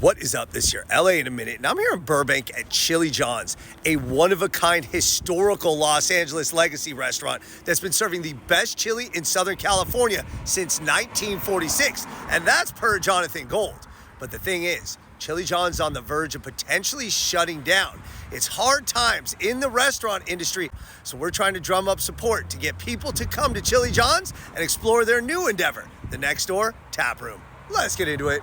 What is up this year? LA in a minute, and I'm here in Burbank at Chili John's, a one-of-a-kind historical Los Angeles legacy restaurant that's been serving the best chili in Southern California since 1946, and that's per Jonathan Gold. But the thing is, Chili John's on the verge of potentially shutting down. It's hard times in the restaurant industry, so we're trying to drum up support to get people to come to Chili John's and explore their new endeavor, the Next Door Tap Room. Let's get into it.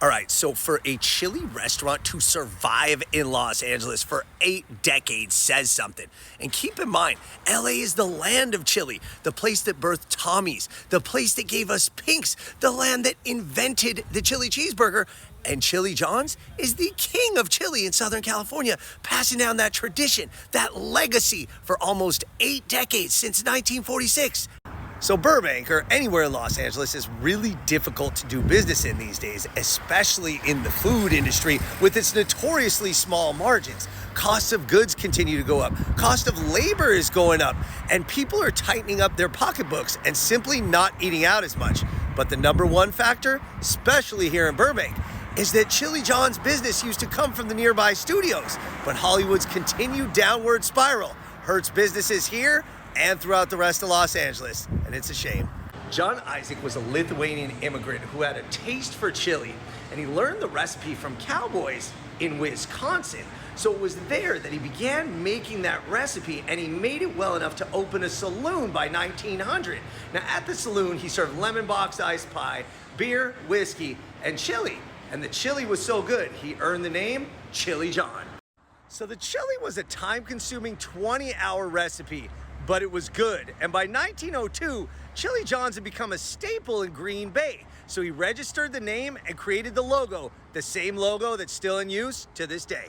All right, so for a chili restaurant to survive in Los Angeles for 8 decades says something. And keep in mind, LA is the land of chili, the place that birthed Tommy's, the place that gave us Pink's, the land that invented the chili cheeseburger. And Chili John's is the king of chili in Southern California, passing down that tradition, that legacy for almost 8 decades since 1946. So Burbank, or anywhere in Los Angeles, is really difficult to do business in these days, especially in the food industry with its notoriously small margins. Costs of goods continue to go up, cost of labor is going up, and people are tightening up their pocketbooks and simply not eating out as much. But the number one factor, especially here in Burbank, is that Chili John's business used to come from the nearby studios, but Hollywood's continued downward spiral hurts businesses here and throughout the rest of Los Angeles, and it's a shame. John Isaac was a Lithuanian immigrant who had a taste for chili, and he learned the recipe from cowboys in Wisconsin. So it was there that he began making that recipe, and he made it well enough to open a saloon by 1900. Now at the saloon, he served lemon box iced pie, beer, whiskey, and chili. And the chili was so good, he earned the name Chili John. So the chili was a time-consuming 20-hour recipe, but it was good. And by 1902, Chili John's had become a staple in Green Bay. So he registered the name and created the logo, the same logo that's still in use to this day.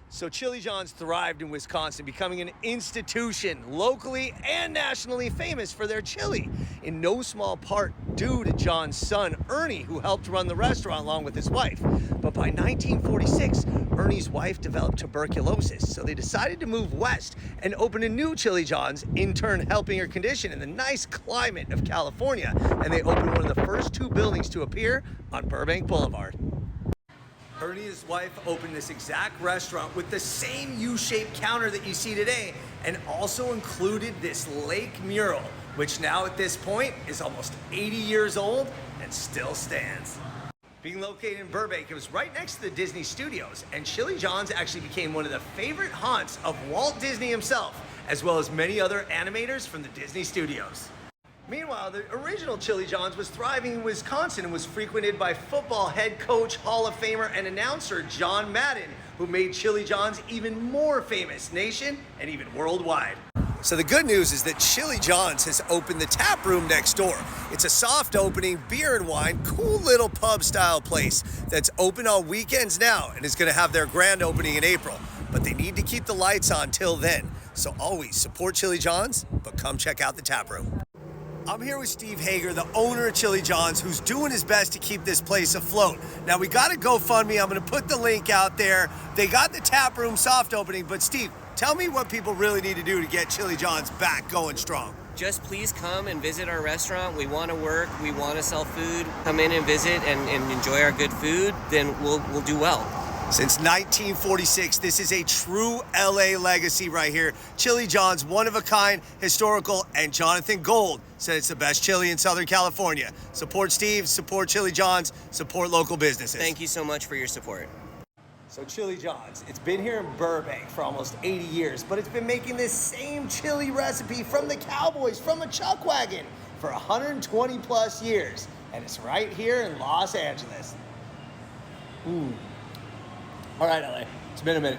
So Chili John's thrived in Wisconsin, becoming an institution locally and nationally famous for their chili, in no small part due to John's son, Ernie, who helped run the restaurant along with his wife. But by 1946, Ernie's wife developed tuberculosis, so they decided to move west and open a new Chili John's, in turn helping her condition in the nice climate of California. And they opened one of the first 2 buildings to appear on Burbank Boulevard. Ernie and his wife opened this exact restaurant with the same U-shaped counter that you see today, and also included this lake mural, which now at this point is almost 80 years old and still stands. Being located in Burbank, it was right next to the Disney Studios, and Chili John's actually became one of the favorite haunts of Walt Disney himself, as well as many other animators from the Disney Studios. Meanwhile, the original Chili John's was thriving in Wisconsin and was frequented by football head coach, Hall of Famer, and announcer John Madden, who made Chili John's even more famous nation and even worldwide. So the good news is that Chili John's has opened the tap room next door. It's a soft opening, beer and wine, cool little pub style place that's open on weekends now and is going to have their grand opening in April. But they need to keep the lights on till then. So always support Chili John's, but come check out the tap room. I'm here with Steve Hager, the owner of Chili John's, who's doing his best to keep this place afloat. Now, we got a GoFundMe. I'm going to put the link out there. They got the tap room soft opening, but Steve, tell me what people really need to do to get Chili John's back going strong. Just please come and visit our restaurant. We want to work. We want to sell food. Come in and visit and enjoy our good food. Then we'll do well. Since 1946, this is a true LA legacy right here. Chili John's, one of a kind, historical, and Jonathan Gold said it's the best chili in Southern California. Support Steve, support Chili John's, support local businesses. Thank you so much for your support. So Chili John's, it's been here in Burbank for almost 80 years, but it's been making this same chili recipe from the cowboys, from a chuck wagon, for 120 plus years. And it's right here in Los Angeles. All right, LA, it's been a minute.